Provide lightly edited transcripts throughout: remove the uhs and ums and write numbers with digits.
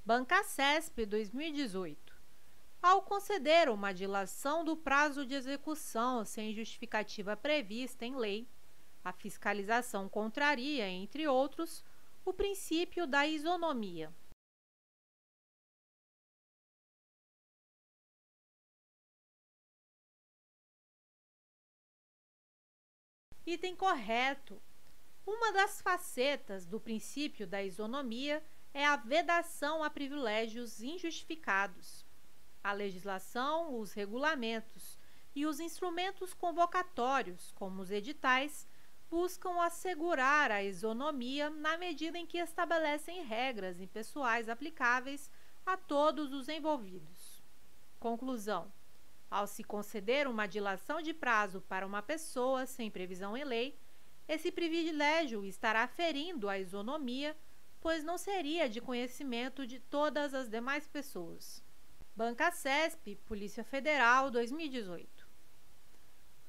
Bancasesp 2018. Ao conceder uma dilação do prazo de execução sem justificativa prevista em lei, a fiscalização contraria, entre outros, o princípio da isonomia. Item correto. Uma das facetas do princípio da isonomia é a vedação a privilégios injustificados. A legislação, os regulamentos e os instrumentos convocatórios, como os editais, buscam assegurar a isonomia na medida em que estabelecem regras impessoais aplicáveis a todos os envolvidos. Conclusão: ao se conceder uma dilação de prazo para uma pessoa sem previsão em lei, esse privilégio estará ferindo a isonomia, pois não seria de conhecimento de todas as demais pessoas. Bancasesp, Polícia Federal, 2018.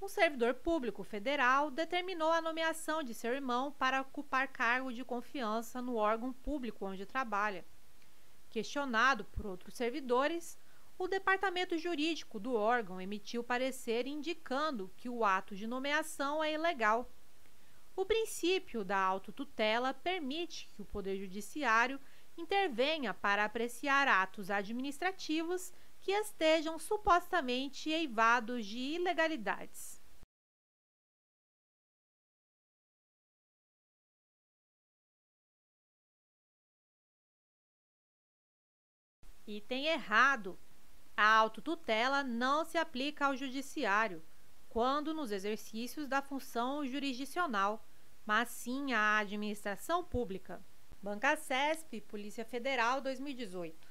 Um servidor público federal determinou a nomeação de seu irmão para ocupar cargo de confiança no órgão público onde trabalha. Questionado por outros servidores, o departamento jurídico do órgão emitiu parecer indicando que o ato de nomeação é ilegal. O princípio da autotutela permite que o Poder Judiciário intervenha para apreciar atos administrativos que estejam supostamente eivados de ilegalidades. Item errado. A autotutela não se aplica ao judiciário, quando nos exercícios da função jurisdicional, mas sim à administração pública. Bancasesp, Polícia Federal, 2018.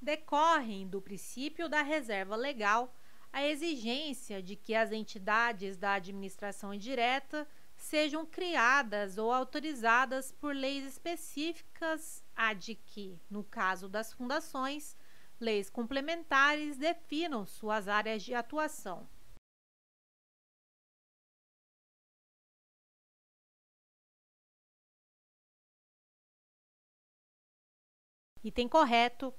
Decorrem do princípio da reserva legal a exigência de que as entidades da administração indireta sejam criadas ou autorizadas por leis específicas, a de que, no caso das fundações, leis complementares definam suas áreas de atuação. Item correto.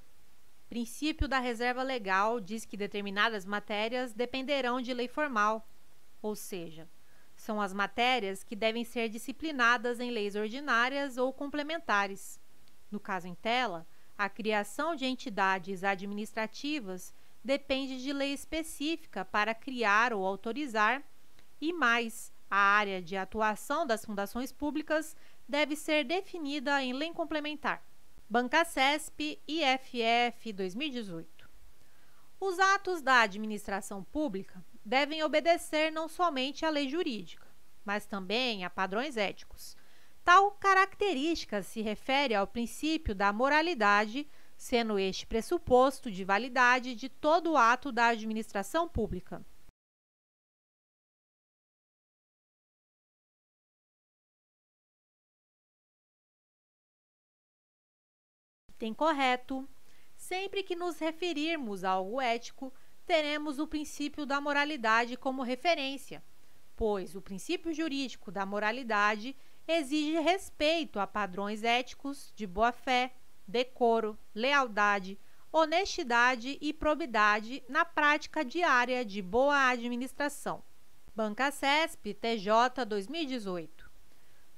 Princípio da reserva legal diz que determinadas matérias dependerão de lei formal, ou seja, são as matérias que devem ser disciplinadas em leis ordinárias ou complementares. No caso em tela, a criação de entidades administrativas depende de lei específica para criar ou autorizar, e mais, a área de atuação das fundações públicas deve ser definida em lei complementar. Bancasesp, IFF 2018. Os atos da administração pública devem obedecer não somente à lei jurídica, mas também a padrões éticos. Tal característica se refere ao princípio da moralidade, sendo este pressuposto de validade de todo ato da administração pública. Item correto. Sempre que nos referirmos a algo ético, teremos o princípio da moralidade como referência, pois o princípio jurídico da moralidade exige respeito a padrões éticos de boa-fé, decoro, lealdade, honestidade e probidade na prática diária de boa administração. Bancasesp, TJ 2018.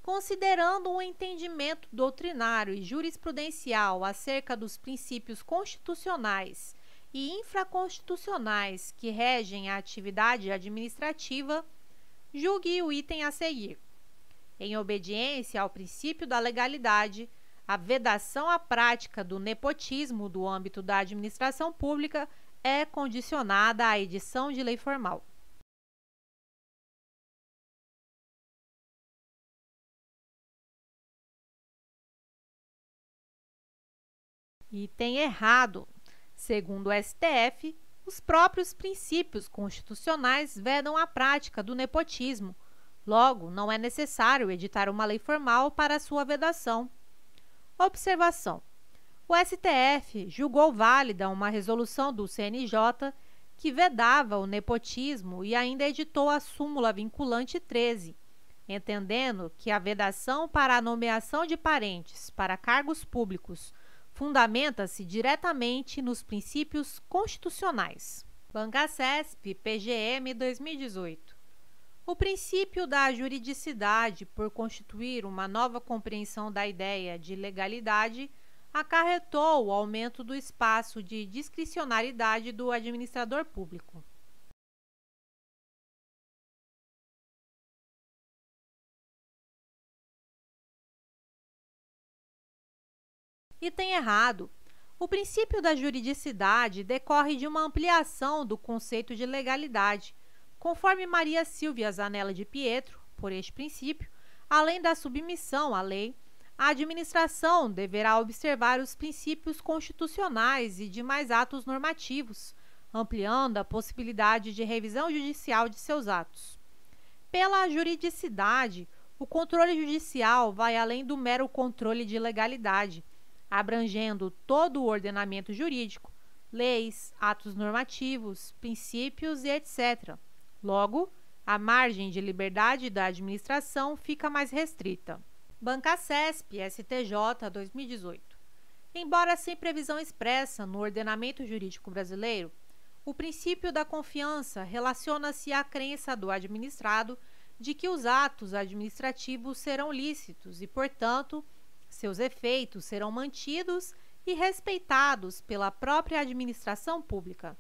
Considerando um entendimento doutrinário e jurisprudencial acerca dos princípios constitucionais e infraconstitucionais que regem a atividade administrativa, julgue o item a seguir. Em obediência ao princípio da legalidade, a vedação à prática do nepotismo do âmbito da administração pública é condicionada à edição de lei formal. Item errado. Segundo o STF, os próprios princípios constitucionais vedam a prática do nepotismo. Logo, não é necessário editar uma lei formal para sua vedação. Observação: o STF julgou válida uma resolução do CNJ que vedava o nepotismo e ainda editou a súmula vinculante 13, entendendo que a vedação para a nomeação de parentes para cargos públicos fundamenta-se diretamente nos princípios constitucionais. Bancasesp, PGM 2018. O princípio da juridicidade, por constituir uma nova compreensão da ideia de legalidade, acarretou o aumento do espaço de discricionariedade do administrador público. Item errado. O princípio da juridicidade decorre de uma ampliação do conceito de legalidade, conforme Maria Silvia Zanella de Pietro. Por este princípio, além da submissão à lei, a administração deverá observar os princípios constitucionais e demais atos normativos, ampliando a possibilidade de revisão judicial de seus atos. Pela juridicidade, o controle judicial vai além do mero controle de legalidade, abrangendo todo o ordenamento jurídico, leis, atos normativos, princípios e etc. Logo, a margem de liberdade da administração fica mais restrita. Bancasesp, STJ, 2018. Embora sem previsão expressa no ordenamento jurídico brasileiro, o princípio da confiança relaciona-se à crença do administrado de que os atos administrativos serão lícitos e, portanto, seus efeitos serão mantidos e respeitados pela própria administração pública.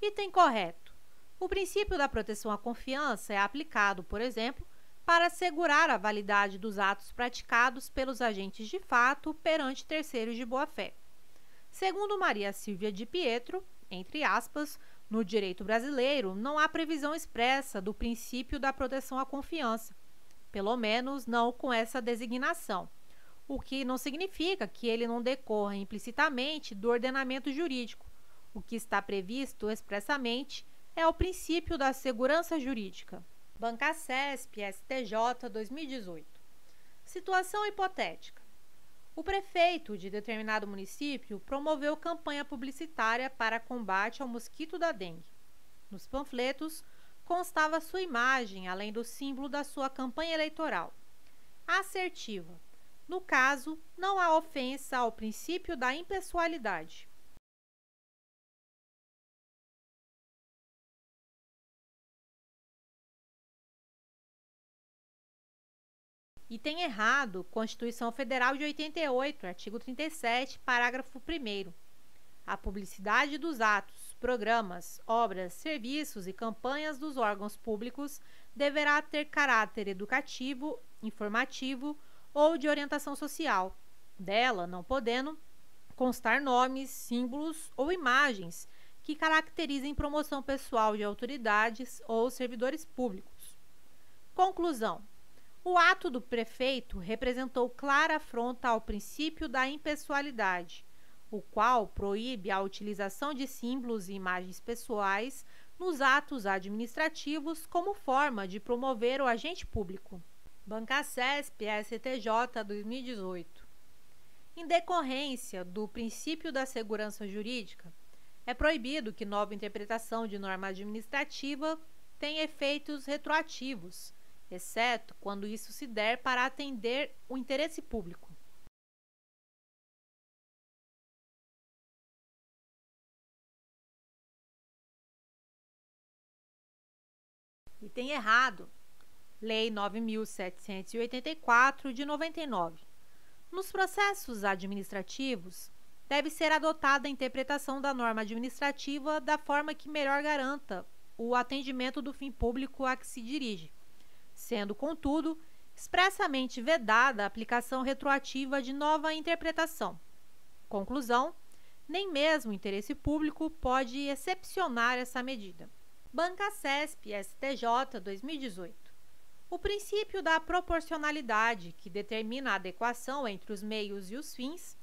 Item correto. O princípio da proteção à confiança é aplicado, por exemplo, para assegurar a validade dos atos praticados pelos agentes de fato perante terceiros de boa-fé. Segundo Maria Silvia de Pietro, entre aspas, no direito brasileiro não há previsão expressa do princípio da proteção à confiança, pelo menos não com essa designação, o que não significa que ele não decorra implicitamente do ordenamento jurídico. O que está previsto expressamente é o princípio da segurança jurídica. Bancasesp, STJ, 2018. Situação hipotética. O prefeito de determinado município promoveu campanha publicitária para combate ao mosquito da dengue. Nos panfletos constava sua imagem, além do símbolo da sua campanha eleitoral. Assertiva. No caso, não há ofensa ao princípio da impessoalidade. Item errado, Constituição Federal de 88, artigo 37, parágrafo 1º. A publicidade dos atos, programas, obras, serviços e campanhas dos órgãos públicos deverá ter caráter educativo, informativo ou de orientação social, dela não podendo constar nomes, símbolos ou imagens que caracterizem promoção pessoal de autoridades ou servidores públicos. Conclusão. O ato do prefeito representou clara afronta ao princípio da impessoalidade, o qual proíbe a utilização de símbolos e imagens pessoais nos atos administrativos como forma de promover o agente público. Bancasesp, STJ, 2018. Em decorrência do princípio da segurança jurídica, é proibido que nova interpretação de norma administrativa tenha efeitos retroativos, exceto quando isso se der para atender o interesse público. Item errado. Lei 9.784, de 99. Nos processos administrativos, deve ser adotada a interpretação da norma administrativa da forma que melhor garanta o atendimento do fim público a que se dirige, sendo, contudo, expressamente vedada a aplicação retroativa de nova interpretação. Conclusão: nem mesmo o interesse público pode excepcionar essa medida. Bancasesp, STJ, 2018. O princípio da proporcionalidade, que determina a adequação entre os meios e os fins,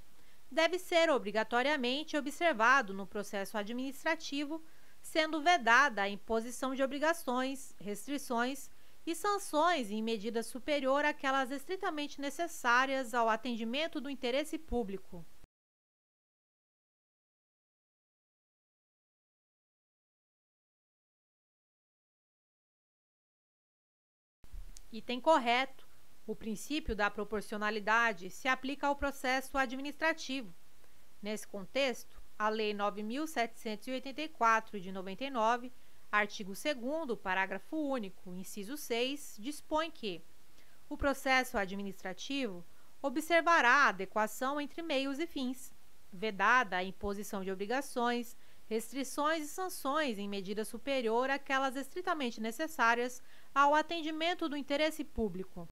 deve ser obrigatoriamente observado no processo administrativo, sendo vedada a imposição de obrigações, restrições e sanções em medida superior àquelas estritamente necessárias ao atendimento do interesse público. Item correto. O princípio da proporcionalidade se aplica ao processo administrativo. Nesse contexto, a Lei 9.784, de 99, artigo 2º, parágrafo único, inciso 6, dispõe que o processo administrativo observará a adequação entre meios e fins, vedada a imposição de obrigações, restrições e sanções em medida superior àquelas estritamente necessárias ao atendimento do interesse público.